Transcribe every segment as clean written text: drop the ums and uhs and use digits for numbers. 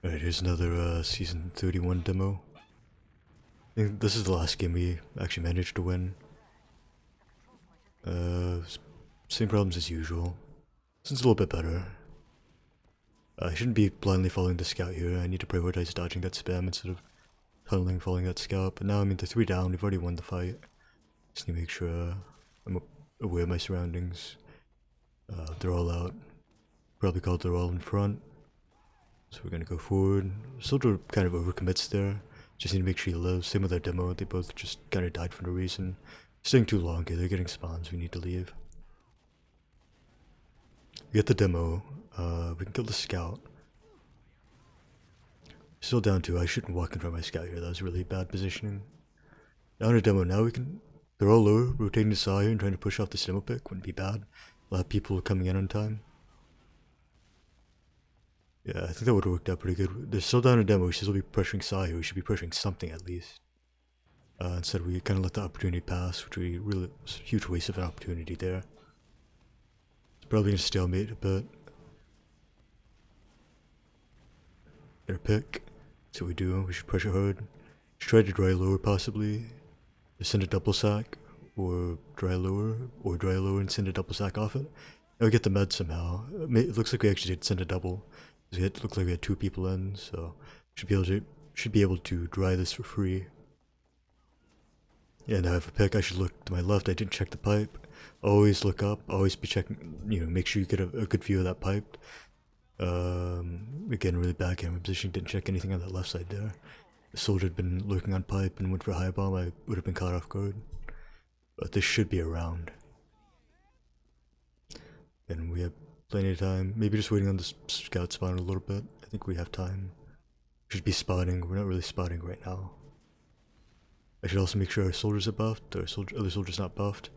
Alright, here's another Season 31 demo. I think this is the last game we actually managed to win. Same problems as usual. This one's a little bit better. I shouldn't be blindly following the scout here. I need to prioritize dodging that spam instead of tunneling following that scout. But now, I mean, they're 3 down. We've already won the fight. Just need to make sure I'm aware of my surroundings. They're all out. Probably called they're all in front. So we're gonna go forward. Soldier kind of overcommits there. Just need to make sure he lives. Same with our demo. They both just kind of died for no reason. Staying too long here. They're getting spawns. We need to leave. We get the demo. We can kill the scout. Still down 2. I shouldn't walk in front of my scout here. That was really bad positioning. Down to demo. Now we can. They're all low. Rotating to saw here and trying to push off this demo pick. Wouldn't be bad. A lot of people coming in on time. Yeah, I think that would have worked out pretty good. They're still down a demo. We should still be pressuring saw here. We should be pressuring something at least. Instead, we kind of let the opportunity pass, which we really was a huge waste of an opportunity there. It's probably gonna stalemate a bit. Get a pick. That's what we do. We should pressure hard. Should try to dry lower possibly. Just send a double sack, or dry lower and send a double sack off it. Now we get the med somehow. It looks like we actually did send a double. It looked like we had 2 people in, so should be able to dry this for free. Yeah, now I have a pick. I should look to my left. I didn't check the pipe. Always look up. Always be checking. Make sure you get a good view of that pipe. Again, really bad camera position. Didn't check anything on that left side there. The soldier had been lurking on pipe and went for a high bomb. I would have been caught off guard. But this should be around. And we have plenty of time. Maybe just waiting on the scout spawn a little bit. I think we have time. We should be spotting. We're not really spotting right now. I should also make sure our soldiers are buffed. Our other soldiers not buffed.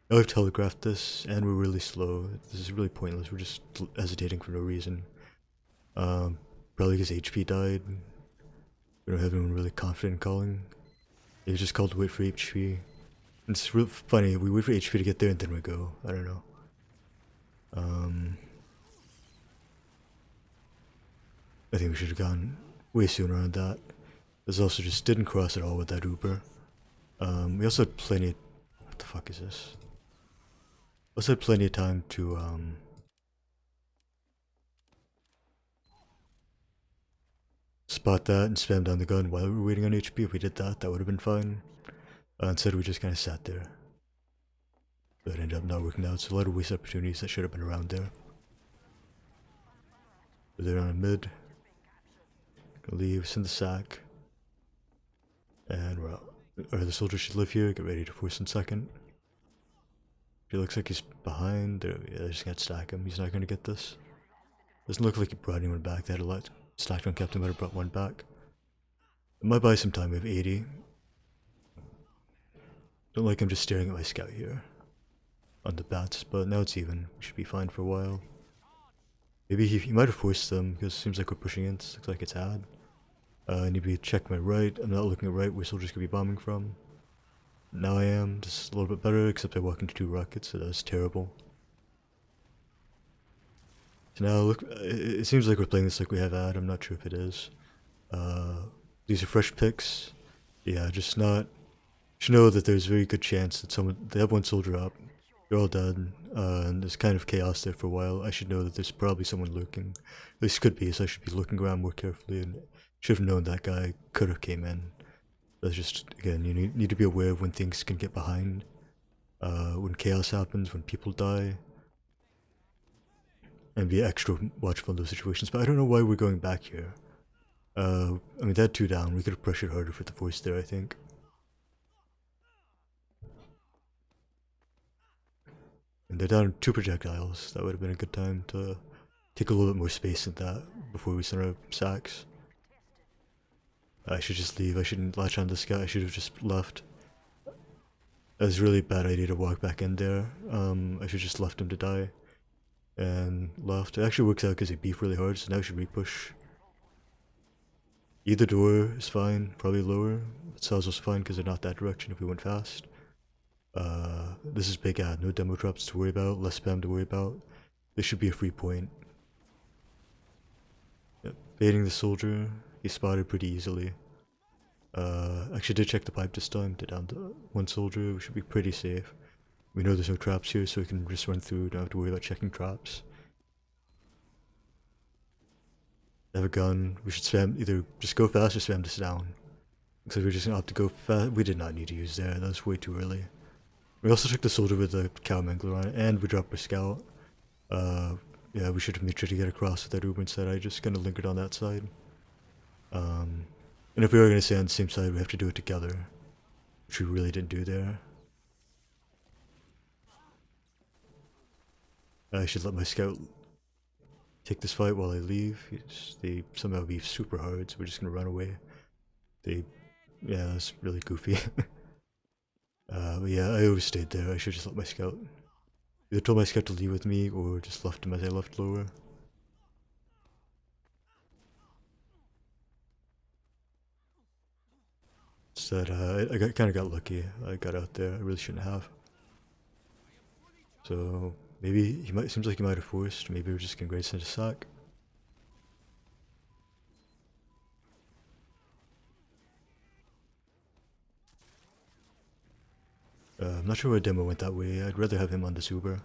Now we've telegraphed this, and we're really slow. This is really pointless. We're just hesitating for no reason. Probably because HP died. We don't have anyone really confident in calling. They just called to wait for HP. And it's real funny. We wait for HP to get there, and then we go. I don't know. I think we should have gone way sooner on that. This also just didn't cross at all with that Uber. We also had plenty of, what the fuck is this? Also had plenty of time to spot that and spam down the gun while we were waiting on HP. If we did that, that would have been fine. Instead we just kind of sat there. But it ended up not working out, so a lot of wasted opportunities that should have been around there. But they're on a mid. Gonna leave, send the sack. And we're out. Or the soldier should live here, get ready to force in second. He looks like he's behind. Yeah, they just can't stack him. He's not gonna get this. Doesn't look like he brought anyone back. They had a lot stacked on Captain, but brought one back. It might buy some time. We have 80. Don't like him just staring at my scout here. On the bats, but now it's even. We should be fine for a while. Maybe he might have forced them, because it seems like we're pushing in. It looks like it's ad. I need to check my right. I'm not looking at right where soldiers could be bombing from. Now I am, just a little bit better, except I walked into 2 rockets, so that was terrible. So now look, it seems like we're playing this like we have ad. I'm not sure if it is. These are fresh picks. Yeah, just not. Just know that there's a very good chance that they have 1 soldier up. They're all dead, and there's kind of chaos there for a while. I should know that there's probably someone lurking. At least could be, so I should be looking around more carefully, and should have known that guy could have came in. That's just, again, you need to be aware of when things can get behind. When chaos happens, when people die. And be extra watchful in those situations. But I don't know why we're going back here. I mean, they had 2 down. We could have pressured harder for the force there, I think. And they're down 2 projectiles. That would have been a good time to take a little bit more space in that before we send our sacks. I should just leave. I shouldn't latch on this guy. I should have just left. That was a really bad idea to walk back in there. I should just left him to die. And left. It actually works out because they beef really hard, so now we should repush. Either door is fine, probably lower. Cells was fine because they're not that direction if we went fast. This is big ad, no demo traps to worry about, less spam to worry about. This should be a free point. Yep. Baiting the soldier, he spotted pretty easily. Actually did check the pipe this time, did down to one soldier, we should be pretty safe. We know there's no traps here, so we can just run through, don't have to worry about checking traps. I have a gun, we should spam, either just go fast or spam this down. Looks like we're just gonna opt to go fast. We did not need to use there, that was way too early. We also took the soldier with the cow mangler on it, and we dropped our scout. Yeah, we should have made sure to get across with that Uber instead. I just kind of lingered on that side. And if we were going to stay on the same side, we have to do it together, which we really didn't do there. I should let my scout take this fight while I leave. They somehow be super hard, so we're just going to run away. Yeah, that's really goofy. But yeah, I overstayed there. I should just let my scout. Either told my scout to leave with me or just left him as I left lower. Said I kind of got lucky. I got out there. I really shouldn't have. So maybe he might. Seems like he might have forced. Maybe we're just gonna grade send a sack. I'm not sure why Demo went that way. I'd rather have him on this Uber.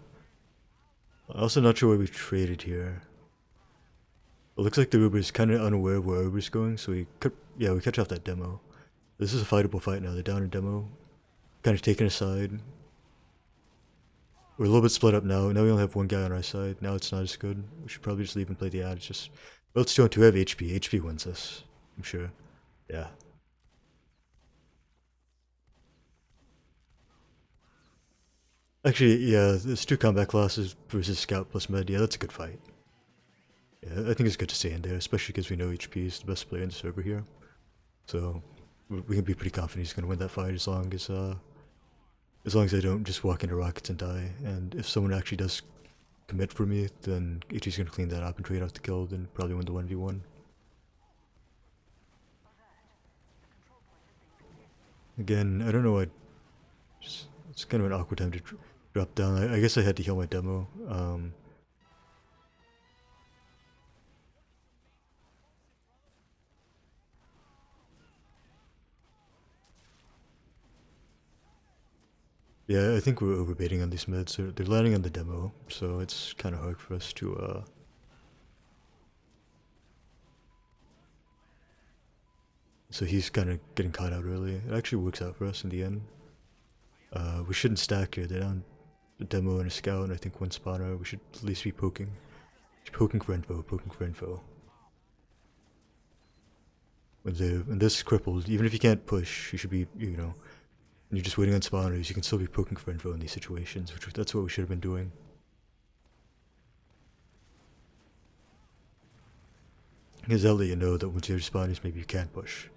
I'm also not sure why we traded here. It looks like the Uber is kind of unaware of where our Uber's going, so we catch off that Demo. This is a fightable fight now. They're down in Demo. Kind of taken aside. We're a little bit split up now. Now we only have one guy on our side. Now it's not as good. We should probably just leave and play the ad. It's just... Well, it's 2-on-2. We have HP. HP wins this. I'm sure. Yeah. Actually, yeah, there's 2 combat classes versus Scout plus Med. Yeah, that's a good fight. Yeah, I think it's good to stay in there, especially because we know HP is the best player in the server here. So, we can be pretty confident he's going to win that fight as long as I don't just walk into rockets and die. And if someone actually does commit for me, then HG's going to clean that up and trade out the kill, then probably win the 1v1. Again, I don't know why. It's kind of an awkward time to drop down. I guess I had to heal my Demo. Yeah, I think we're overbaiting on these meds. They're landing on the Demo, so it's kind of hard for us to So he's kind of getting caught out early. It actually works out for us in the end. We shouldn't stack here. They're down a Demo and a Scout, and I think one spawner. We should at least be poking. Poking for info, poking for info. When this crippled, even if you can't push, you should be, you know, and you're just waiting on spawners, you can still be poking for info in these situations, that's what we should have been doing. Because that'll let you know that once you have spawners, maybe you can't push.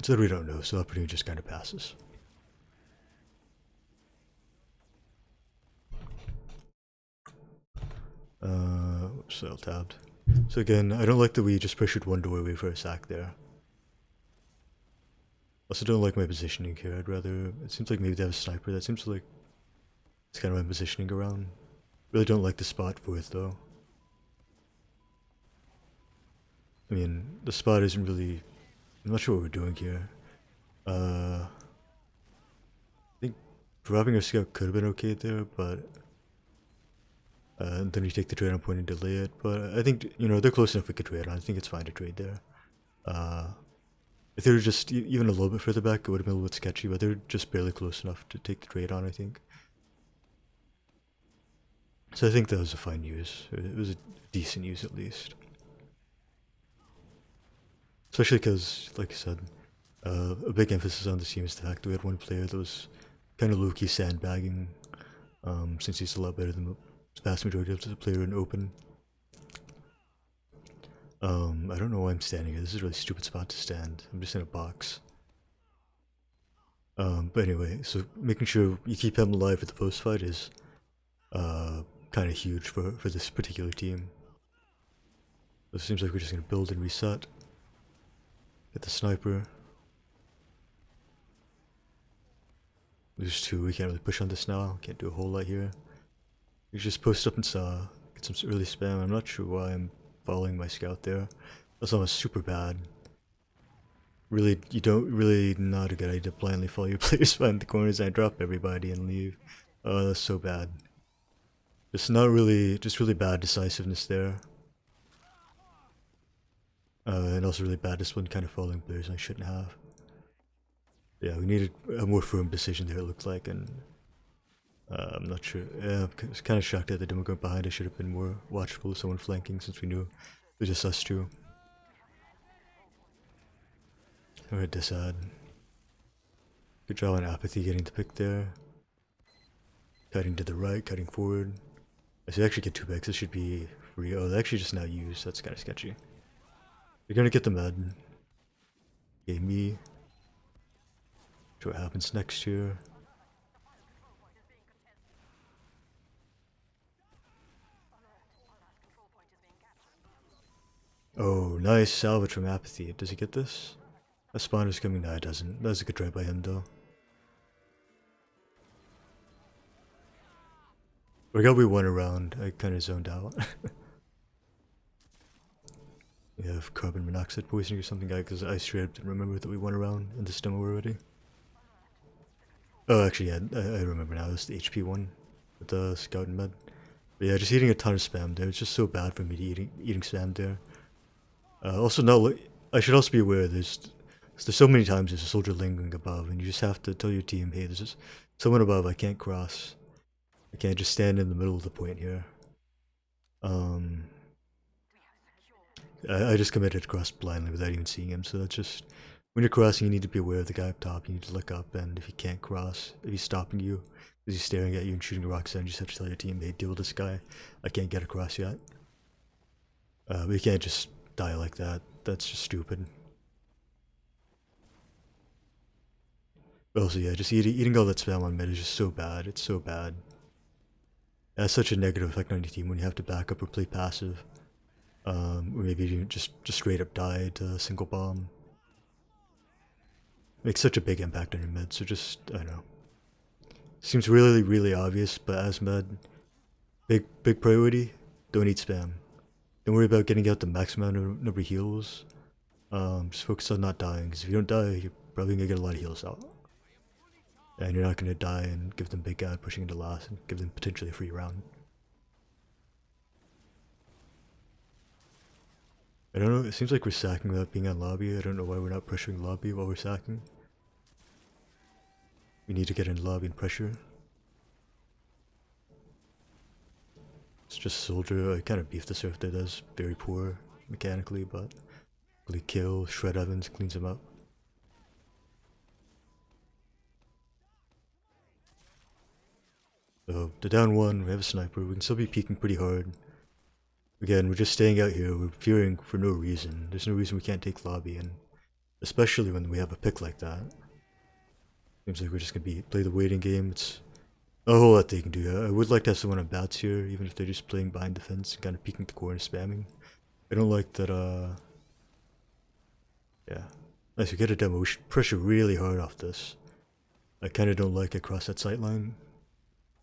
So that we don't know, so opportunity just kind of passes. Whoops, I'll tabbed. So again, I don't like that we just pressured one doorway for a sack there. Also don't like my positioning here. I'd rather... It seems like maybe they have a sniper. That seems like... It's kind of my positioning around. Really don't like the spot for it though. I mean, the spot isn't really... I'm not sure what we're doing here. I think dropping our scout could have been okay there, but... and then we take the trade on point and delay it, but I think, you know, they're close enough we could trade on. I think it's fine to trade there. If they were just even a little bit further back, it would have been a little bit sketchy, but they're just barely close enough to take the trade on, I think. So I think that was a fine use. It was a decent use at least. Especially because, like I said, a big emphasis on this team is the fact that we had one player that was kind of low-key sandbagging, since he's a lot better than the vast majority of the player in Open. I don't know why I'm standing here. This is a really stupid spot to stand. I'm just in a box. But anyway, so making sure you keep him alive for the post fight is kind of huge for this particular team. So it seems like we're just gonna build and reset. Get the sniper. There's 2. We can't really push on this now. Can't do a whole lot here. We just post up and saw. Get some early spam. I'm not sure why I'm following my scout there. That's almost super bad. Really, you don't really not a good idea to blindly follow your players behind the corners and drop everybody and leave. Oh, that's so bad. Just not really, just really bad decisiveness there. And also really bad discipline, kind of following players I shouldn't have. Yeah, we needed a more firm decision there, it looked like, and I'm not sure. Yeah, I was kind of shocked that they didn't go behind. I should have been more watchful of someone flanking since we knew it was just us two. Alright, Desad. Good job on apathy getting the pick there. Cutting to the right, cutting forward. I should actually get 2 picks. This should be free. Oh, they actually just now used. That's kind of sketchy. You're gonna get the med. Okay, me. See what happens next here. Oh, nice salvage from apathy. Does he get this? A spawner's coming. No, it doesn't. That was a good try by him, though. We got we won around. I kind of zoned out. We have carbon monoxide poisoning or something, because I straight up didn't remember that we won around in this demo already. Oh, actually, yeah, I remember now. It's the HP one with the scout and med. But yeah, just eating a ton of spam there. It's just so bad for me to eating spam there. Also, no, I should also be aware there's so many times there's a soldier lingering above, and you just have to tell your team, hey, there's just someone above. I can't cross. I can't just stand in the middle of the point here. I just committed to cross blindly without even seeing him, so that's just... When you're crossing, you need to be aware of the guy up top. You need to look up, and if he can't cross, if he's stopping you, because he's staring at you and shooting rocks at you, you just have to tell your team, hey, deal with this guy. I can't get across yet. But you can't just die like that. That's just stupid. But also, yeah, just eating all that spam on mid is just so bad. It's so bad. It has such a negative effect on your team when you have to back up or play passive. Or maybe you just straight up die to a single bomb. Makes such a big impact on your mid, so just, I don't know. Seems really, really obvious, but as mid, big priority, don't eat spam. Don't worry about getting out the max amount of number of heals. Just focus on not dying, because if you don't die, you're probably going to get a lot of heals out. And you're not going to die and give them big ad pushing into last and give them potentially a free round. I don't know, it seems like we're sacking without being on lobby. I don't know why we're not pressuring lobby while we're sacking. We need to get in lobby and pressure. It's just soldier. I kind of beefed the surf there. That's very poor mechanically, but really kill. Shred Evans cleans him up. So the down one, we have a sniper. We can still be peeking pretty hard. Again, we're just staying out here. We're fearing for no reason. There's no reason we can't take lobby, and especially when we have a pick like that. Seems like we're just gonna play the waiting game. It's a whole lot they can do. I would like to have someone on bats here, even if they're just playing behind the fence and kind of peeking the corner, spamming. I don't like that. Yeah. Nice, we get a demo. We should pressure really hard off this. I kind of don't like it across that sight line,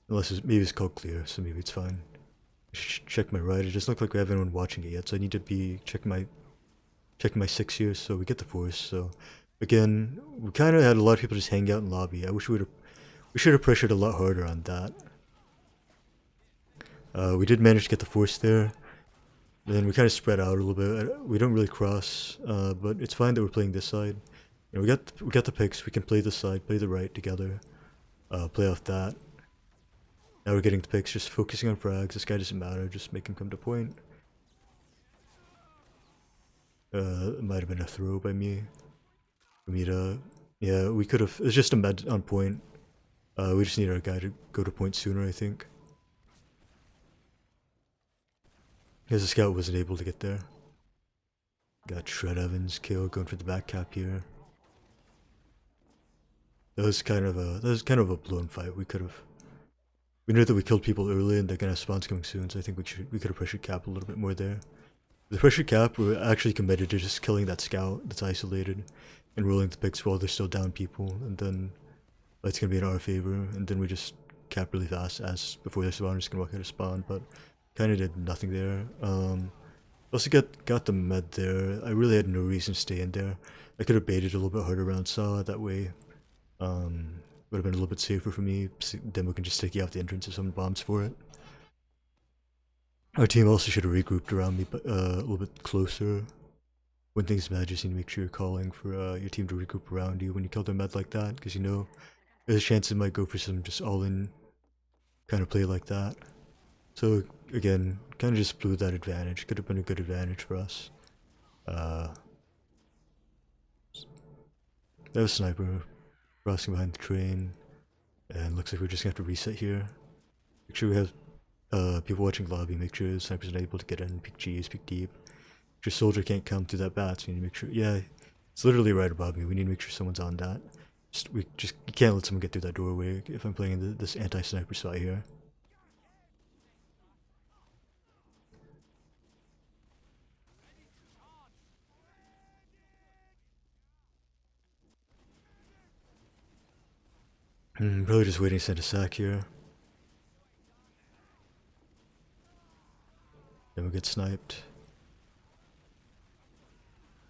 unless maybe it's called clear, so maybe it's fine. Check my right. It doesn't look like we have anyone watching it yet, so I need to be checking my 6 here, so we get the force. So again, we kind of had a lot of people just hang out in lobby. I wish we should have pressured a lot harder on that. We did manage to get the force there. Then we kind of spread out a little bit. We don't really cross, but it's fine that we're playing this side. You know, we got the picks. We can play this side, play the right together, play off that. Now we're getting the picks, just focusing on frags. This guy doesn't matter, just make him come to point. It might have been a throw by me. For me to, yeah, we could have, it's just a med on point. We just need our guy to go to point sooner, I think. Because the scout wasn't able to get there. Got Shred Evans kill, going for the back cap here. That was kind of a blown fight. We knew that we killed people early and they're gonna have spawns coming soon, so I think we could have pressured cap a little bit more there. With the pressure cap, we're actually committed to just killing that scout that's isolated and rolling the picks while there's still down people, and then it's gonna be in our favor, and then we just cap really fast as before the spawners can walk out of spawn. But Kinda did nothing there. Also got the med there. I really had no reason to stay in there. I could have baited a little bit harder around Saw, that way would have been a little bit safer for me. Demo can just take you off the entrance if someone bombs for it. Our team also should have regrouped around me, but a little bit closer. When things bad, just need to make sure you're calling for your team to regroup around you when you kill their med like that, because you know there's a chance it might go for some just all-in kind of play like that. So again, kind of just blew that advantage. Could have been a good advantage for us. That was a sniper crossing behind the train, and looks like we're just gonna have to reset here. Make sure we have people watching lobby. Make sure the sniper's not able to get in. Peek G's, peek deep. Your soldier can't come through that bat, so you need to make sure. Yeah, it's literally right above me. We need to make sure someone's on that. You can't let someone get through that doorway if I'm playing this anti-sniper spot here. Probably just waiting to send a sack here. Then we'll get sniped.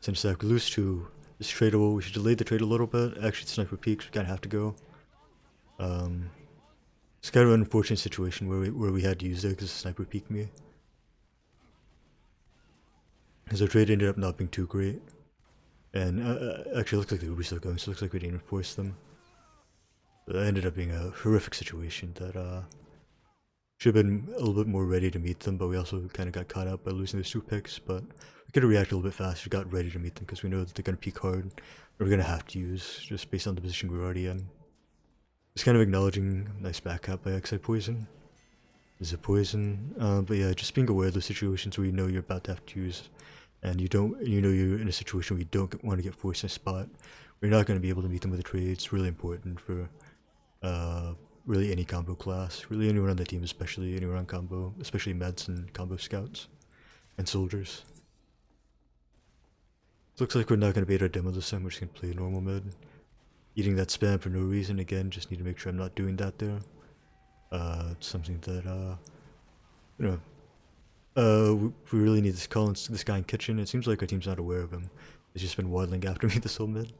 Send a sack. We lose 2. It's tradable. We should delay the trade a little bit. Actually, the sniper peaks. We kind of have to go. It's kind of an unfortunate situation where we had to use it because the sniper peeked me. Because our trade ended up not being too great. And actually, it looks like the Uber's still going, so it looks like we didn't force them. But that ended up being a horrific situation that should have been a little bit more ready to meet them, but we also kind of got caught up by losing those 2 picks. But we could have reacted a little bit faster, got ready to meet them because we know that they're going to peek hard. We're going to have to use just based on the position we're already in. Just kind of acknowledging nice backup by Exide Poison. This is a poison, but yeah, just being aware of those situations where you know you're about to have to use, and you know you're in a situation where you don't want to get forced in a spot. We're not going to be able to meet them with a trade. It's really important for really any combo class, really anyone on the team, especially anyone on combo, especially meds and combo scouts and soldiers. Looks like we're not going to bait our demo this time. We're just going to play normal mid. Eating that spam for no reason. Again, just need to make sure I'm not doing that there. It's something that you know, we really need this call this guy in kitchen. It seems like our team's not aware of him. He's just been waddling after me this whole mid.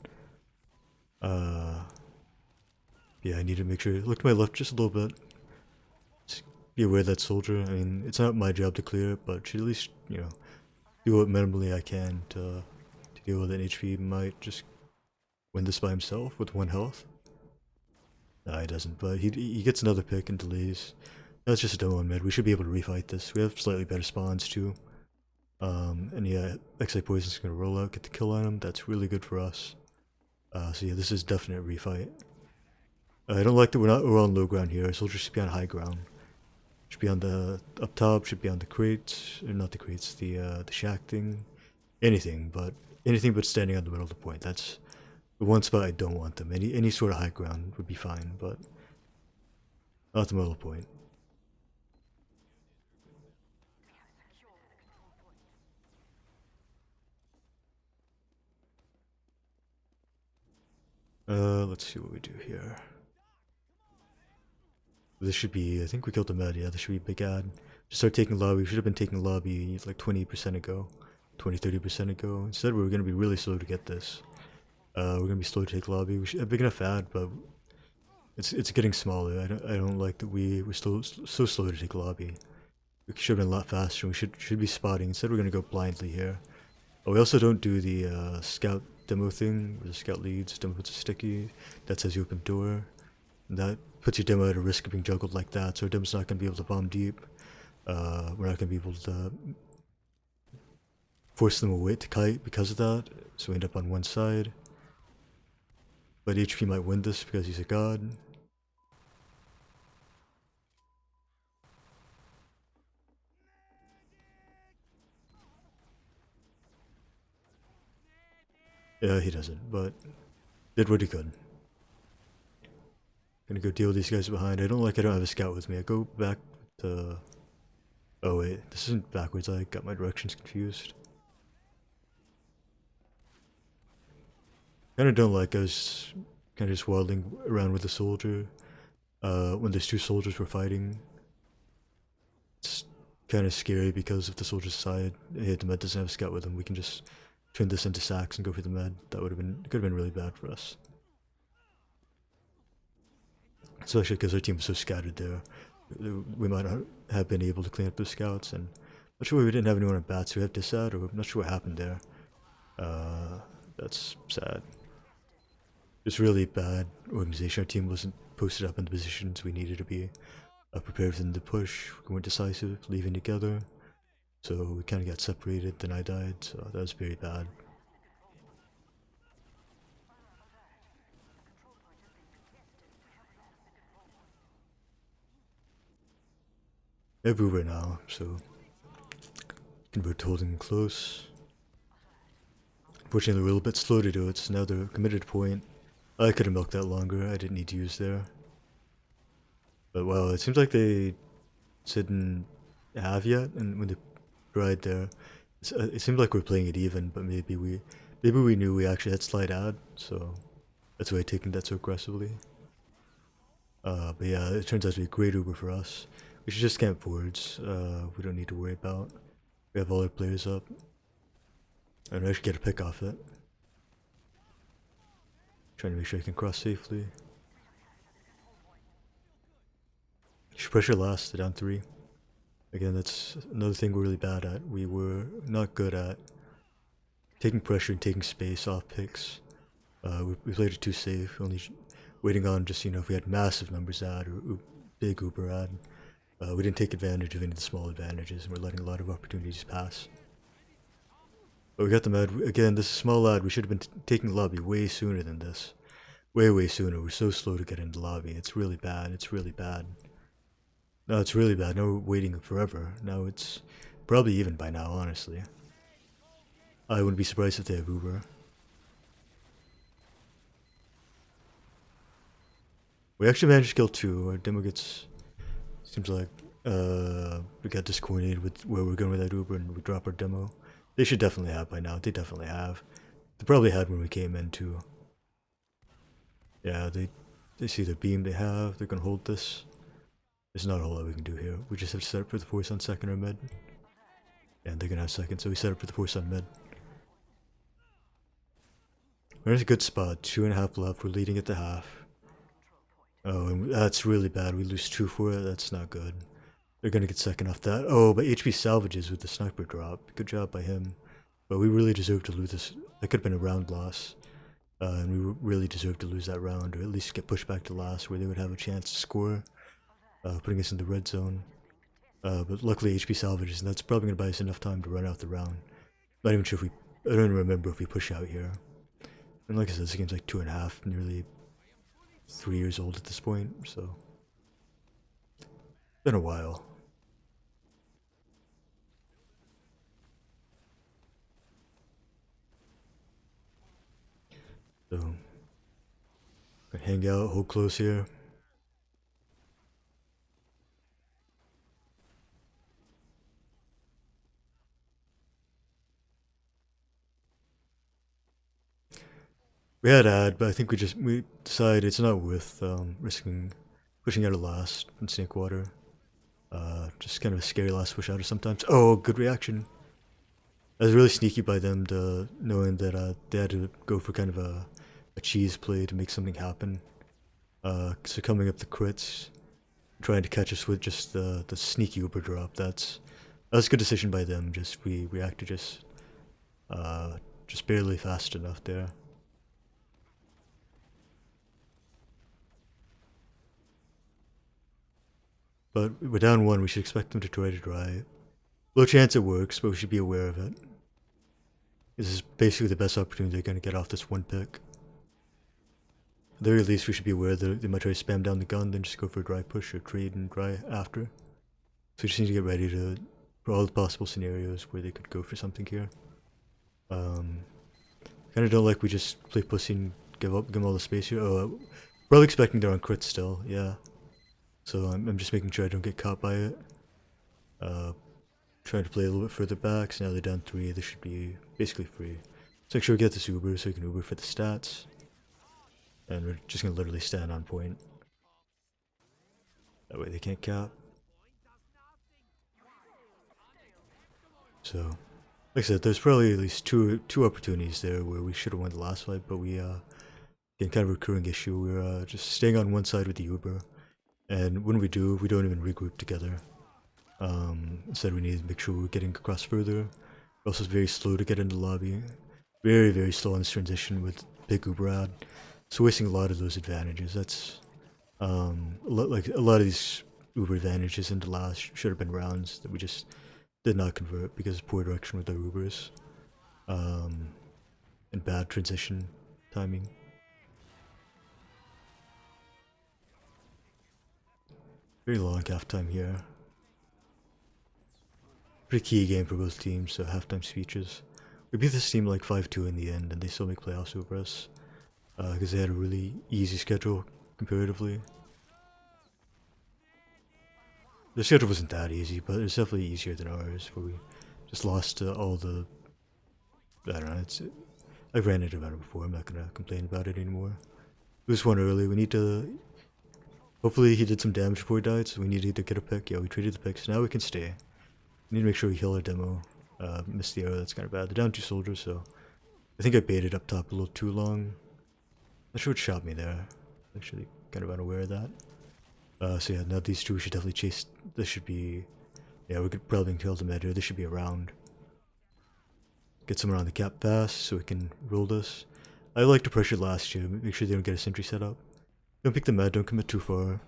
Yeah, I need to make sure. Look to my left just a little bit. Just be aware of that soldier. I mean, it's not my job to clear it, but should at least, you know, do what minimally I can to deal with an HP. Might just win this by himself with 1 health. Nah, he doesn't, but he gets another pick and delays. That's just a demo on mid. We should be able to refight this. We have slightly better spawns too. And yeah, Exide Poison's gonna roll out, get the kill on him. That's really good for us. So yeah, this is definite refight. I don't like that we're on low ground here. Soldiers should be on high ground. Should be on the up top. Should be on the crates, or not the crates. The shack thing. Anything but standing on the middle of the point. That's the one spot I don't want them. Any sort of high ground would be fine, but not the middle of the point. Let's see what we do here. This should be, I think we killed the med, yeah, this should be big ad. Just start taking lobby. We should have been taking lobby like 20% ago. 20-30% ago. Instead, we were going to be really slow to get this. We're going to be slow to take lobby. We should have a big enough ad, but it's getting smaller. I don't like that we're still so slow to take lobby. We should have been a lot faster. We should be spotting. Instead, we're going to go blindly here. Oh, we also don't do the scout demo thing, where the scout leads, demo puts a sticky, that says you open door. And that puts your demo at a risk of being juggled like that, so our demo's not going to be able to bomb deep. We're not going to be able to force them away to kite because of that, so we end up on one side. But HP might win this because he's a god. Yeah, he doesn't, but did what he could. Gonna go deal with these guys behind. I don't have a scout with me. I go back to... Oh wait, this isn't backwards. I got my directions confused. Kinda don't like us kinda just waddling around with a soldier when there's 2 soldiers we're fighting. kind of scary because if the soldiers decide, hey, the med doesn't have a scout with him, we can just turn this into sacks and go for the med. That could have been really bad for us. Especially because our team was so scattered there. We might not have been able to clean up the scouts, and I'm not sure why we didn't have anyone on bats who had disad, or I'm not sure what happened there. That's sad. Just really bad organization. Our team wasn't posted up in the positions we needed to be. Prepared for them to push. We weren't decisive, leaving together. So we kind of got separated, then I died, so that was very bad. Everywhere now, so convert holding close. Unfortunately, we're a little bit slow to do it, so now they're committed to point. I could have milked that longer, I didn't need to use there. But wow, it seems like they didn't have yet, and when they tried there, it seemed like we're playing it even, but maybe we knew we actually had slide ad, so that's why I'm taking that so aggressively. But yeah, it turns out to be a great Uber for us. We should just camp forwards. We don't need to worry about. We have all our players up. And I should get a pick off it. Trying to make sure I can cross safely. Should pressure last, they're down 3. Again, that's another thing we're really bad at. We were not good at taking pressure and taking space off picks. We played it too safe, only waiting on just, if we had massive numbers ad or big Uber ad. We didn't take advantage of any of the small advantages, and we're letting a lot of opportunities pass. But we got the med. Again, this is small ad. We should have been taking the lobby way sooner than this. Way sooner. We're so slow to get into the lobby. It's really bad. It's really bad. No, it's really bad. Now we're waiting forever. Now it's probably even by now, honestly. I wouldn't be surprised if they have Uber. We actually managed to kill 2. Our demo gets... Seems like we got discoordinated with where we're going with that Uber, and we drop our demo. They should definitely have by now. They definitely have. They probably had when we came in too. Yeah, they see the beam they have. They're gonna hold this. There's not a whole lot we can do here. We just have to set up for the force on second or mid. And they're gonna have second, so we set up for the force on mid. We're in a good spot. 2.5 left. We're leading at the half. Oh, and that's really bad. We lose 2 for it. That's not good. They're gonna get second off that. Oh, but HP salvages with the sniper drop. Good job by him. But we really deserve to lose this. That could have been a round loss. And we really deserve to lose that round, or at least get pushed back to last, where they would have a chance to score, putting us in the red zone. But luckily HP salvages, and that's probably gonna buy us enough time to run out the round. Not even sure if we... I don't even remember if we push out here. And like I said, this game's like 2.5, nearly 3 years old at this point, so... Been a while. So, hang out, hold close here. We had ad, but I think we decided it's not worth risking pushing out a last in snake water. Just kind of a scary last push outer sometimes. Oh, good reaction. That was really sneaky by them, to knowing that they had to go for kind of a cheese play to make something happen. So coming up the crits, trying to catch us with just the sneaky Uber drop. That was a good decision by them. We reacted just barely fast enough there. But we're down 1. We should expect them to try to dry. Low chance it works, but we should be aware of it. This is basically the best opportunity they're going to get off this 1 pick. At the very least, we should be aware that they might try to spam down the gun, then just go for a dry push or trade and dry after. So we just need to get ready for all the possible scenarios where they could go for something here. Kind of don't like we just play pussy and give them all the space here. Oh, probably expecting they're on crit still, yeah. So I'm just making sure I don't get caught by it. Trying to play a little bit further back, so now they're down 3, they should be basically free. So make sure we get this Uber so we can Uber for the stats. And we're just gonna literally stand on point. That way they can't cap. So, like I said, there's probably at least two opportunities there where we should have won the last fight, but we getting kind of a recurring issue. We're just staying on one side with the Uber, and when we do, we don't even regroup together. Instead, we need to make sure we're getting across further. We're also very slow to get into the lobby. Very, very slow on this transition with big Uber ad. So wasting a lot of those advantages. That's like a lot of these Uber advantages in the last should have been rounds that we just did not convert because of poor direction with our Ubers. And bad transition timing. Very long halftime here. Pretty key game for both teams, so halftime speeches. We beat this team like 5-2 in the end, and they still make playoffs over us. Because they had a really easy schedule, comparatively. The schedule wasn't that easy, but it's definitely easier than ours, where we just lost to all the... I don't know, I've ranted about it before, I'm not gonna complain about it anymore. Lose one early, we need to... Hopefully he did some damage before he died, so we need to either get a pick. Yeah, we traded the pick, so now we can stay. We need to make sure we heal our demo. Missed the arrow, that's kind of bad. They're down 2 soldiers, so... I think I baited up top a little too long. Not sure what shot me there. Actually, kind of unaware of that. So yeah, now these two should definitely chase... This should be... Yeah, we could probably kill the med here. This should be a round. Get someone on the cap fast so we can roll this. I like to pressure last year, make sure they don't get a sentry set up. Don't pick the med, don't commit too far.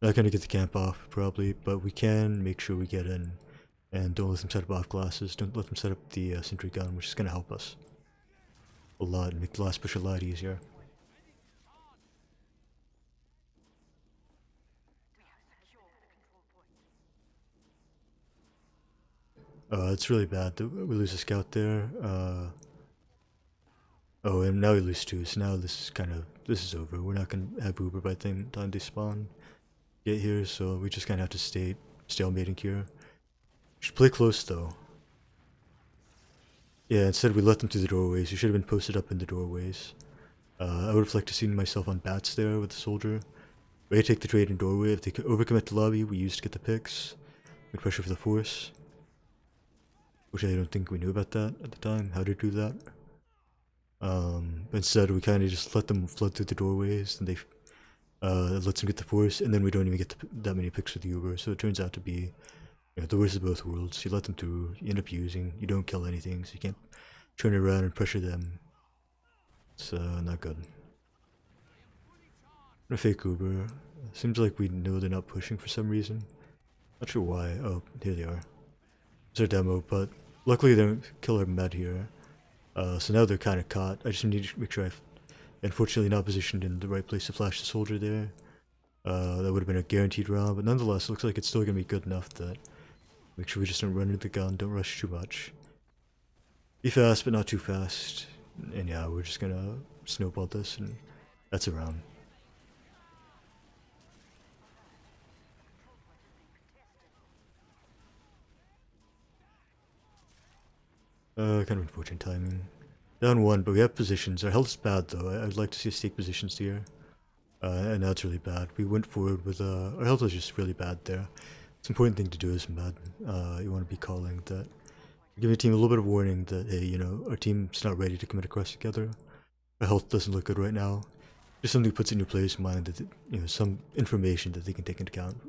Not gonna get the camp off, probably, but we can make sure we get in. And don't let them set up off glasses, don't let them set up the sentry gun, which is gonna help us a lot and make the last push a lot easier. It's really bad that we lose a scout there. Oh, and now we lose 2, so now this is over. We're not gonna have Uber by the time they spawn. Get here, so we just kind of have to stay stalemating here. Should play close though. Yeah, instead we let them through the doorways. We should have been posted up in the doorways. I would have liked to see myself on bats there with the soldier. Ready to take the trade in doorway. If they could overcommit the lobby, we used to get the picks. Good pressure for the force. Which I don't think we knew about that at the time, how to do that. Instead we kind of just let them flood through the doorways, and they lets them get the force, and then we don't even get that many picks with the Uber, so it turns out to be the worst of both worlds. You let them through, you end up using, you don't kill anything, so you can't turn it around and pressure them. It's not good. A fake Uber. Seems like we know they're not pushing for some reason. Not sure why. Oh, here they are. It's our demo, but luckily they don't kill our med here. So now they're kind of caught. I just need to make sure I've unfortunately not positioned in the right place to flash the soldier there. That would have been a guaranteed round, but nonetheless, it looks like it's still going to be good enough that make sure we just don't run into the gun, don't rush too much. Be fast, but not too fast. And yeah, we're just going to snowball this, and that's a round. Kind of unfortunate timing. Down 1, but we have positions. Our health's bad though. I'd like to see us take positions here. And now it's really bad. We went forward with, our health was just really bad there. It's an important thing to do as med. You want to be calling that. Give your team a little bit of warning that, hey, you know, our team's not ready to commit across together. Our health doesn't look good right now. Just something puts in your player's mind that, you know, some information that they can take into account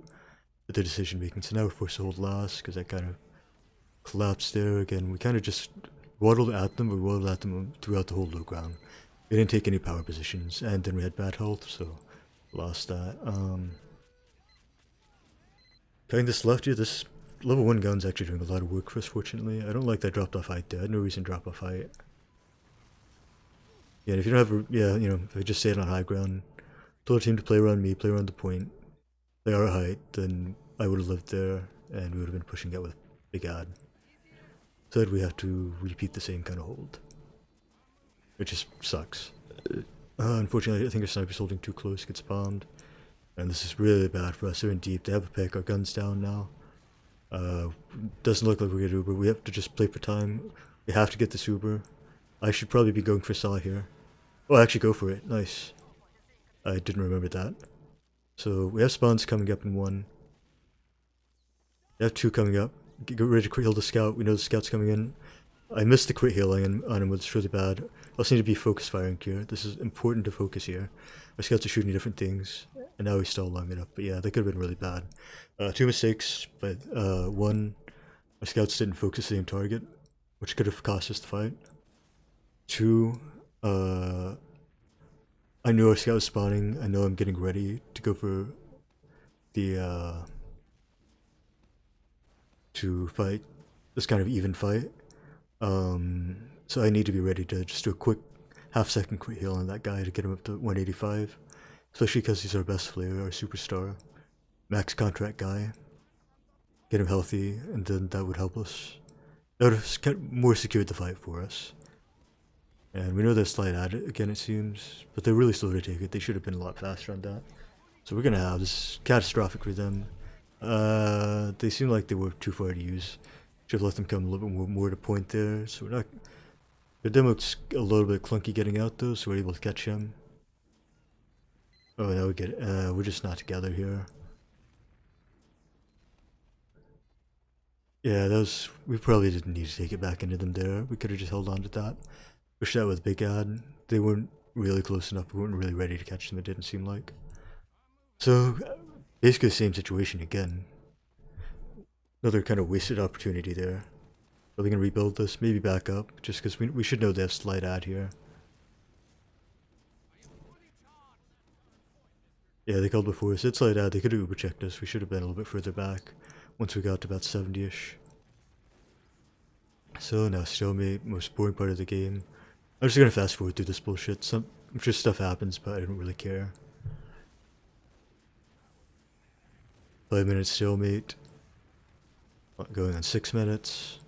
with their decision making. So now we're forced to hold last because that kind of collapsed there again. We kind of just waddled at them, but waddled at them throughout the whole low ground. We didn't take any power positions, and then we had bad health, so lost that. Cutting this left here, this level 1 gun's actually doing a lot of work for us, fortunately. I don't like that dropped off height there. I had no reason to drop off height. Yeah, and if you don't have, yeah, you know, if I just stayed on high ground, told our team to play around me, play around the point, play our height, then I would have lived there, and we would have been pushing out with big ad. Third, we have to repeat the same kind of hold, which just sucks. Unfortunately, I think our sniper's holding too close, gets bombed, and this is really bad for us. They're in deep, they have a pick, our gun's down now. Doesn't look like we're gonna Uber, we have to just play for time. We have to get this Uber. I should probably be going for Saw here. Oh, actually go for it, nice. I didn't remember that. So we have spawns coming up in 1. We have 2 coming up. get ready to crit heal the scout. We know the scout's coming in. I missed the crit healing on him, which is really bad. I also need to be focus firing here. This is important to focus here. Our scouts are shooting different things, and now he's still long enough. But yeah, that could have been really bad. 2 mistakes, but one, our scouts didn't focus the same target, which could have cost us the fight. 2, I knew our scout was spawning. I know I'm getting ready to go for the to fight this kind of even fight. So I need to be ready to just do a quick half-second quick heal on that guy to get him up to 185, especially because he's our best player, our superstar, max contract guy. Get him healthy, and then that would help us. That would have more secured the fight for us. And we know they're slight at it again, it seems, but they're really slow to take it. They should have been a lot faster on that. So we're gonna have this catastrophic for them. They seem like they were too far to use. Should have let them come a little bit more to point there. So we're not. The demo's a little bit clunky getting out though, so we're able to catch him. Oh, now we get. We're just not together here. Yeah, that was. We probably didn't need to take it back into them there. We could have just held on to that. Push that with Big Ad. They weren't really close enough. We weren't really ready to catch them. It didn't seem like. So basically the same situation again. Another kind of wasted opportunity there. Are we gonna rebuild this? Maybe back up, just because we should know they have slight ad here. Yeah, they called before us. It's slight ad. They could have uber checked us. We should have been a little bit further back once we got to about 70-ish. So now stalemate, most boring part of the game. I'm just gonna fast forward through this bullshit. I'm sure stuff happens, but I don't really care. 5-minute stalemate. Going on 6 minutes.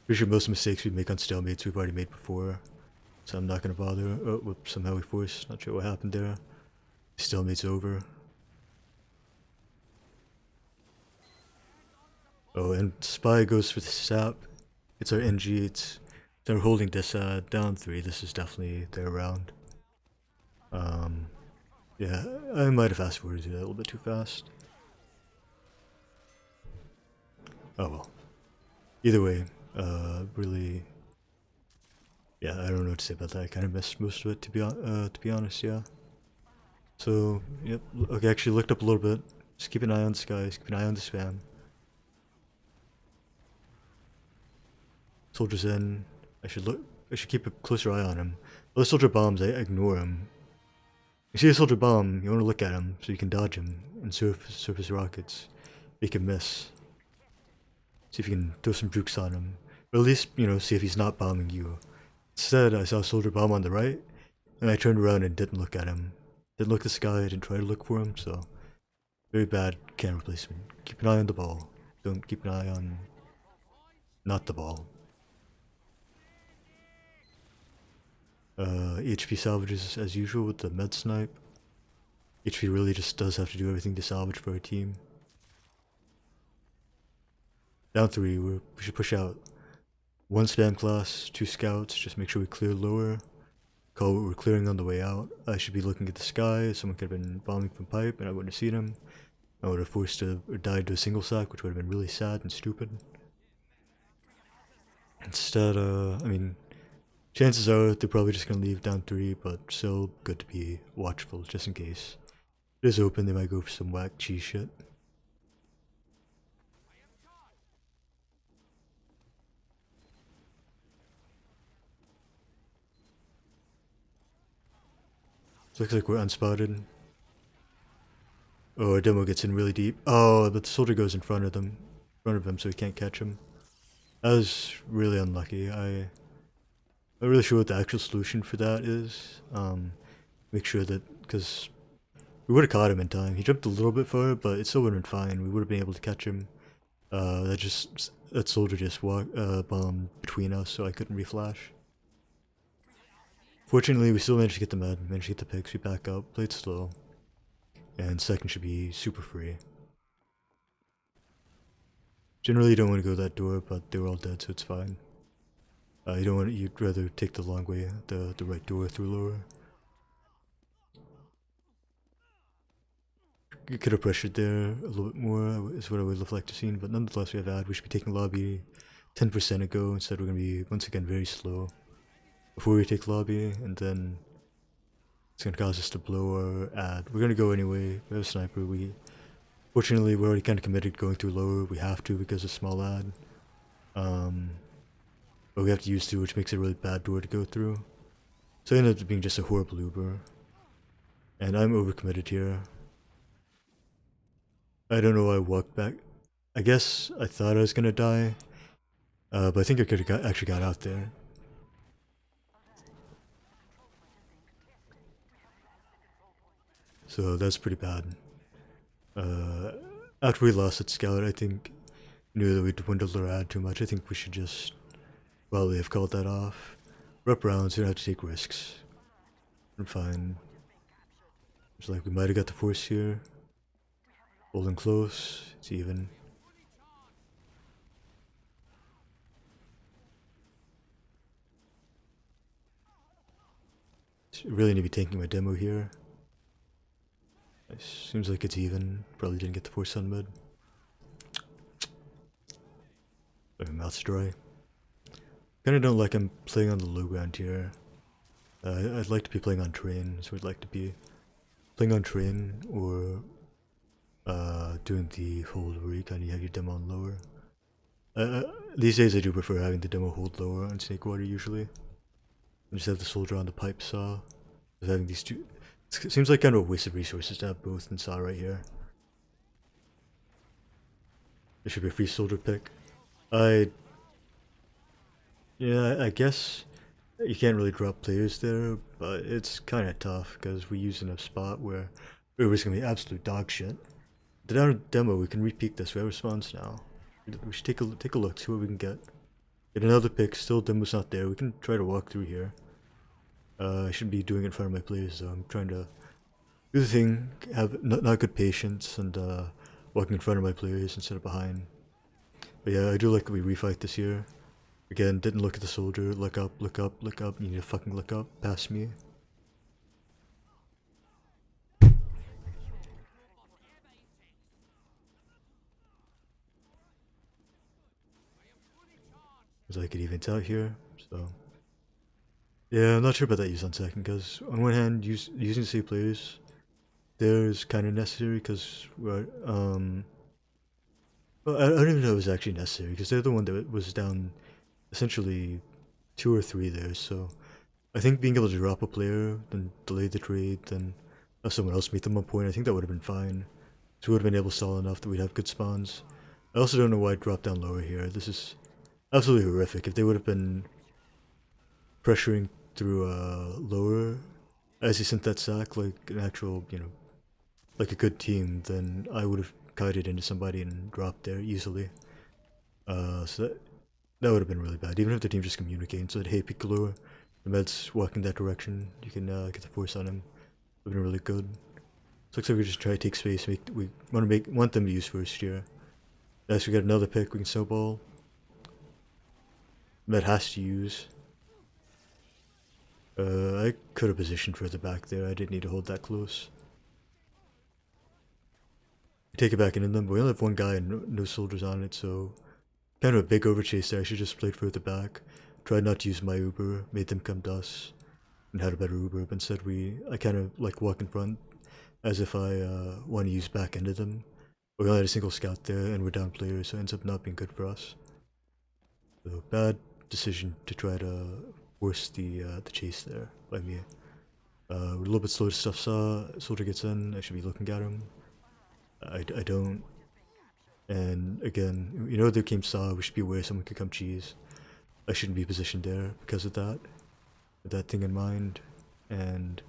Pretty sure most mistakes we make on stalemates we've already made before, so I'm not gonna bother. Oh, whoops, somehow we forced. Not sure what happened there. Stalemate's over. Oh, and Spy goes for the sap. It's our NG. They're holding this down 3. This is definitely their round. Yeah, I might have fast forwarded that a little bit too fast. Oh well. Either way, really, yeah, I don't know what to say about that. I kind of missed most of it to be honest. Yeah. So yep. Okay, actually looked up a little bit. Just keep an eye on the skies. Keep an eye on the spam. Soldiers in. I should keep a closer eye on him. Those soldier bombs, I ignore him. You see a soldier bomb, you want to look at him so you can dodge him and surface rockets. You can miss. See if you can throw some jukes on him. Or at least, you know, see if he's not bombing you. Instead, I saw a soldier bomb on the right, and I turned around and didn't look at him. Didn't look at this guy, I didn't try to look for him, so very bad camera placement. Keep an eye on the ball. Don't keep an eye on not the ball. HP salvages as usual with the med snipe. HP really just does have to do everything to salvage for our team. Down 3, we should push out 1 spam class, 2 scouts, just make sure we clear lower. Call what we're clearing on the way out. I should be looking at the sky. Someone could have been bombing from pipe and I wouldn't have seen him. I would have forced or died to a single sack, which would have been really sad and stupid. Instead, I mean, chances are they're probably just gonna leave down 3, but still good to be watchful just in case. It is open, they might go for some whack cheese shit. Looks like we're unspotted. Oh, our demo gets in really deep. Oh, but the soldier goes in front of him, so he can't catch him. That was really unlucky. I'm not really sure what the actual solution for that is. Make sure that, because we would have caught him in time. He jumped a little bit far, but it still would have been fine. We would have been able to catch him. That soldier just bombed between us, so I couldn't reflash. Fortunately, we still managed to get the med, managed to get the picks, we back up, played slow. And second should be super free. Generally you don't want to go that door, but they were all dead, so it's fine. You'd rather take the long way, the right door through lower. we could have pressured there a little bit more, is what I would have liked to see, but nonetheless we have ad. We should be taking lobby 10% ago. Instead we're going to be, once again, very slow before we take lobby, and then it's going to cause us to blow our ad. We're going to go anyway. We have a sniper. Fortunately, we're already kind of committed going through lower. We have to because of small ad. But we have to use through, which makes it a really bad door to go through. So it ended up being just a horrible Uber. And I'm overcommitted here. I don't know why I walked back. I guess I thought I was gonna die. But I think I could have actually got out there. So that's pretty bad. After we lost at Scout, I think knew that we dwindled our ad too much. I think we should just probably have called that off. We're up rounds, we don't have to take risks. I'm fine. It's like we might have got the force here. Holding close, it's even. Really need to be taking my demo here. It seems like it's even. Probably didn't get the force on mid. My mouth's dry. Kinda don't like I'm playing on the low ground here. I'd like to be playing on train, so I'd like to be playing on train or doing the hold where you kind of have your demo on lower. These days I do prefer having the demo hold lower on snake water usually. I just have the soldier on the pipe saw. Just having these two, it seems like kind of a waste of resources to have both in saw right here. There should be a free soldier pick. Yeah, I guess you can't really drop players there, but it's kind of tough because we use in a spot where Uber's gonna be absolute dog shit. The down demo, we can repeat this. We have response now. We should take a look, see what we can get. Get another pick. Still, demo's not there. We can try to walk through here. I shouldn't be doing it in front of my players though. I'm trying to do the thing, have not good patience, and walking in front of my players instead of behind. But yeah, I do like that we refight this here. Again, didn't look at the soldier. Look up, look up, look up. You need to fucking look up. Past me. Because I could even tell here, so. Yeah, I'm not sure about that use on second, because on one hand, using safe players there is kind of necessary, because we're, well, I don't even know if it was actually necessary, because they're the one that was down essentially 2 or 3 there, so I think being able to drop a player, then delay the trade, then have someone else meet them on point, I think that would have been fine. So we would have been able to stall enough that we'd have good spawns. I also don't know why I dropped down lower here. This is absolutely horrific. If they would have been pressuring through lower as he sent that sack like an actual, you know, like a good team, then I would have kited into somebody and dropped there easily. So that would have been really bad. Even if the team just communicated, said, hey, peek lower, the med's walking that direction, you can get the force on him. Would have been really good. So looks like we just try to take space. We want them to use first here. As we get another pick, we can snowball. Med has to use. I could have positioned further back there. I didn't need to hold that close. We take it back into them, but we only have one guy and no soldiers on it, so kind of a big overchase there. I should just played further back. Tried not to use my Uber, made them come to us, and had a better Uber. But instead, I kind of like walk in front, as if I want to use back into them. But we only had a single scout there, and we're down players, so it ends up not being good for us. So bad decision to try to force the chase there by me. We're a little bit slow to stuff saw. Soldier gets in. I should be looking at him. I don't. And again, you know, there came saw. We should be aware someone could come cheese. I shouldn't be positioned there because of that. With that thing in mind. And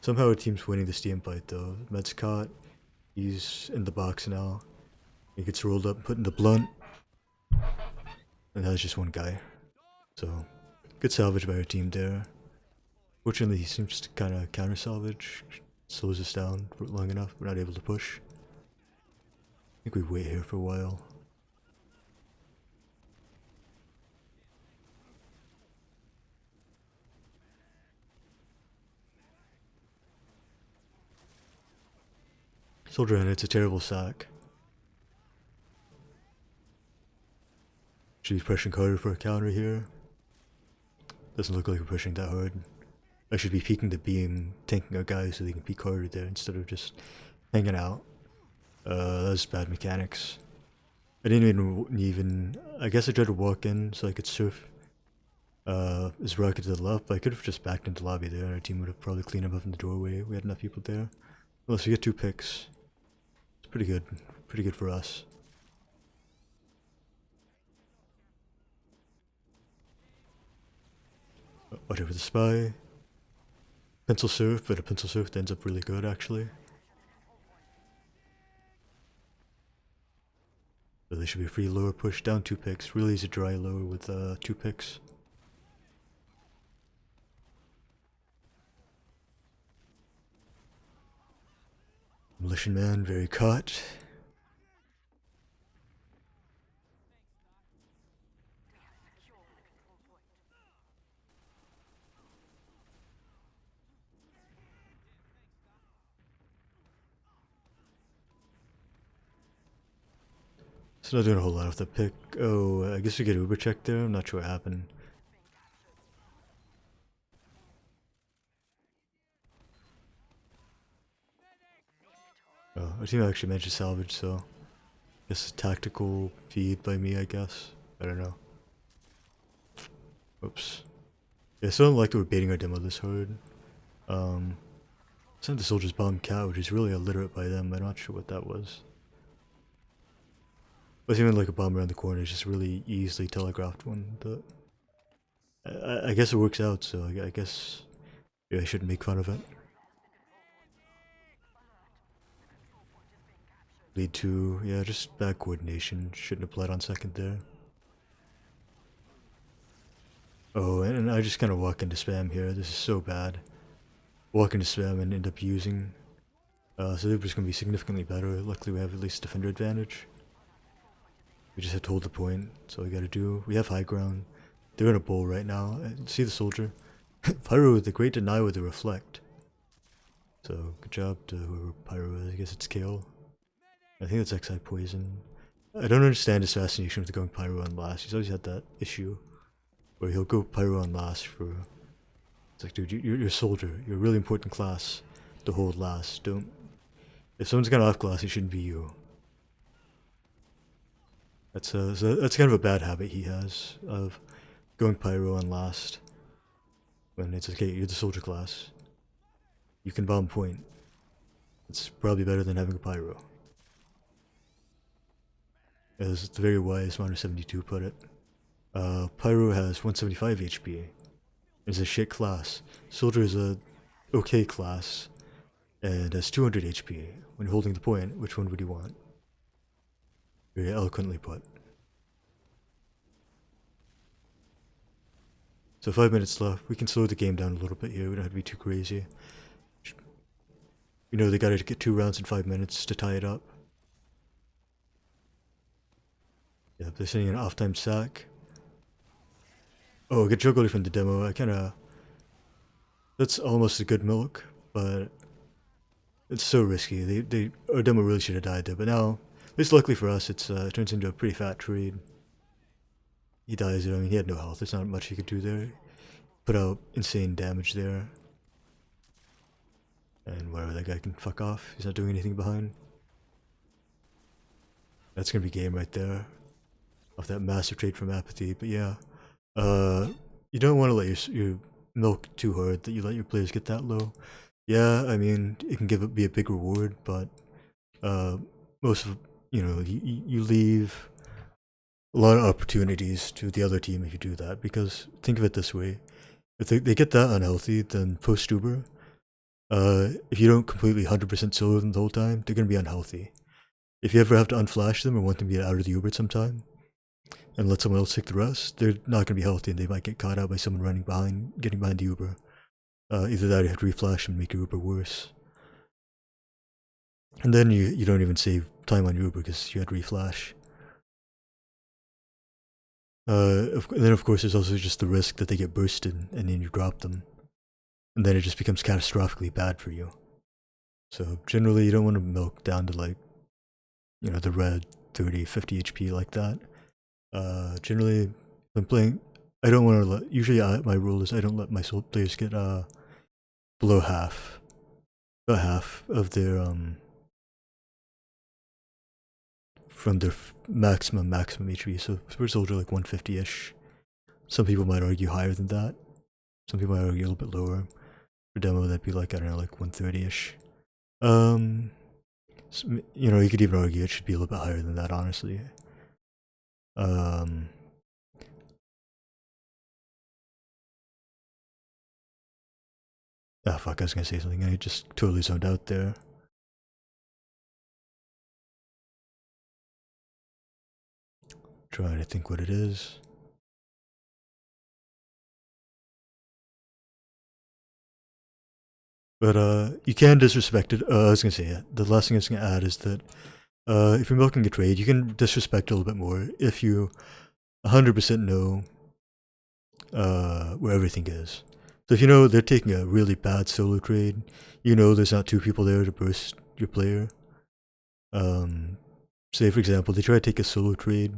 somehow our team's winning this team fight though. Med's caught. He's in the box now. He gets rolled up and put in the blunt. And that was just one guy. So, good salvage by our team there. Fortunately, he seems to kind of counter salvage. Slows us down for long enough. We're not able to push. I think we wait here for a while. Soldier in, it's a terrible sack. Should be pushing harder for a counter here. Doesn't look like we're pushing that hard. I should be peeking the beam, tanking our guys so they can peek harder there instead of just hanging out. That was bad mechanics. I didn't even I guess I tried to walk in so I could surf his rocket to the left, but I could have just backed into the lobby there and our team would have probably cleaned him up in the doorway. We had enough people there. Unless we get 2 picks. It's pretty good. Pretty good for us. Watch out for the spy. Pencil surf, but a pencil surf ends up really good actually. So there should be a free lower push down 2 picks. Really easy dry lower with 2 picks. Militia man, very caught. It's not doing a whole lot with the pick. Oh, I guess we get Uber checked there. I'm not sure what happened. Oh, our team actually managed to salvage, so I guess a tactical feed by me, I guess. I don't know. Oops. Yeah, I still don't like that we're baiting our demo this hard. Sent the soldiers bomb cat, which is really illiterate by them. I'm not sure what that was. It wasn't even like a bomb around the corner, it's just really easily telegraphed one. But I guess it works out, so I guess yeah, I shouldn't make fun of it. Lead 2, yeah, just bad coordination. Shouldn't have bled on second there. Oh, and I just kind of walk into spam here. This is so bad. Walk into spam and end up using. So they're just going to be significantly better. Luckily we have at least defender advantage. We just have to hold the point. That's all we gotta do. We have high ground. They're in a bowl right now. See the soldier? Pyro with the great deny with the reflect. So good job to whoever Pyro is. I guess it's Kale. I think that's XI poison. I don't understand his fascination with going Pyro on last. He's always had that issue where he'll go Pyro on last for. It's like, dude, you're a soldier. You're a really important class to hold last. Don't. If someone's got off class, it shouldn't be you. That's that's kind of a bad habit he has of going Pyro on last. When it's okay, you're the soldier class. You can bomb point. It's probably better than having a Pyro. As the very wise Miner 72 put it. Pyro has 175 HP. It's a shit class. Soldier is a okay class and has 200 HP. When holding the point, which one would you want? Very eloquently put. So 5 minutes left. We can slow the game down a little bit here. We don't have to be too crazy. You know they gotta get 2 rounds in 5 minutes to tie it up. Yeah, they're sending an off-time sack. Oh, good juggler from the demo. I kinda... That's almost a good milk, but... It's so risky. Our demo really should have died there, but now... At least luckily for us, it turns into a pretty fat trade. He dies, I mean, he had no health. There's not much he could do there. Put out insane damage there. And whatever, that guy can fuck off. He's not doing anything behind. That's gonna be game right there. Off that massive trade from apathy, but yeah. You don't want to let your milk too hard, that you let your players get that low. Yeah, I mean, it can be a big reward, but most of, you know, you leave a lot of opportunities to the other team if you do that, because think of it this way. If they get that unhealthy, then post-Uber, if you don't completely 100% solo them the whole time, they're going to be unhealthy. If you ever have to unflash them or want them to get out of the Uber sometime, and let someone else take the rest, they're not going to be healthy and they might get caught out by someone getting behind the Uber. Either that or you have to reflash them and make your Uber worse. And then you don't even save time on your Uber because you had to reflash. Then of course there's also just the risk that they get bursted and then you drop them. And then it just becomes catastrophically bad for you. So generally you don't want to milk down to like, you know, the red 30, 50 HP like that. Generally, when playing, I don't want to let, usually my rule is I don't let my solo players get below half, about half of their, from their maximum HP. So for soldier like 150-ish. Some people might argue higher than that. Some people might argue a little bit lower. For demo, that'd be like, I don't know, like 130-ish. You know, you could even argue it should be a little bit higher than that, honestly. Ah, fuck, I was gonna say something. I just totally zoned out there. Trying to think what it is. But, you can disrespect it. I was gonna say, yeah, the last thing I was gonna add is that, if you're milking a trade, you can disrespect it a little bit more if you 100% know, where everything is. So if you know they're taking a really bad solo trade, you know there's not two people there to burst your player. Say for example, they try to take a solo trade,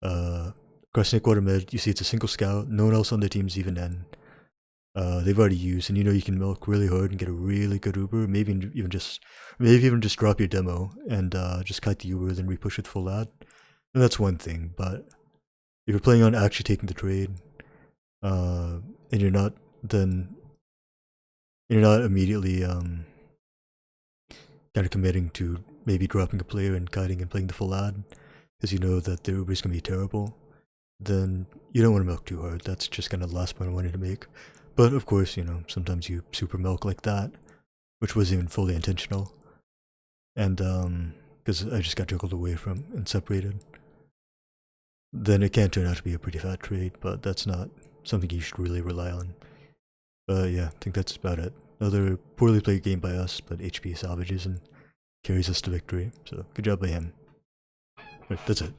across quarter mid, you see it's a single scout, no one else on the team is even in. They've already used, and you know you can milk really hard and get a really good Uber, maybe even just drop your demo and just kite the Uber, then repush with full ad. And that's one thing, but if you're playing on actually taking the trade, and you're not immediately kind of committing to maybe dropping a player and kiting and playing the full ad, because you know that their Uber is going to be terrible, then you don't want to milk too hard. That's just kind of the last point I wanted to make. But of course, you know, sometimes you super milk like that, which wasn't even fully intentional. And because I just got juggled away from and separated, then it can turn out to be a pretty fat trade, but that's not something you should really rely on. But yeah, I think that's about it. Another poorly played game by us, but HP salvages and carries us to victory, so good job by him. Right, that's it.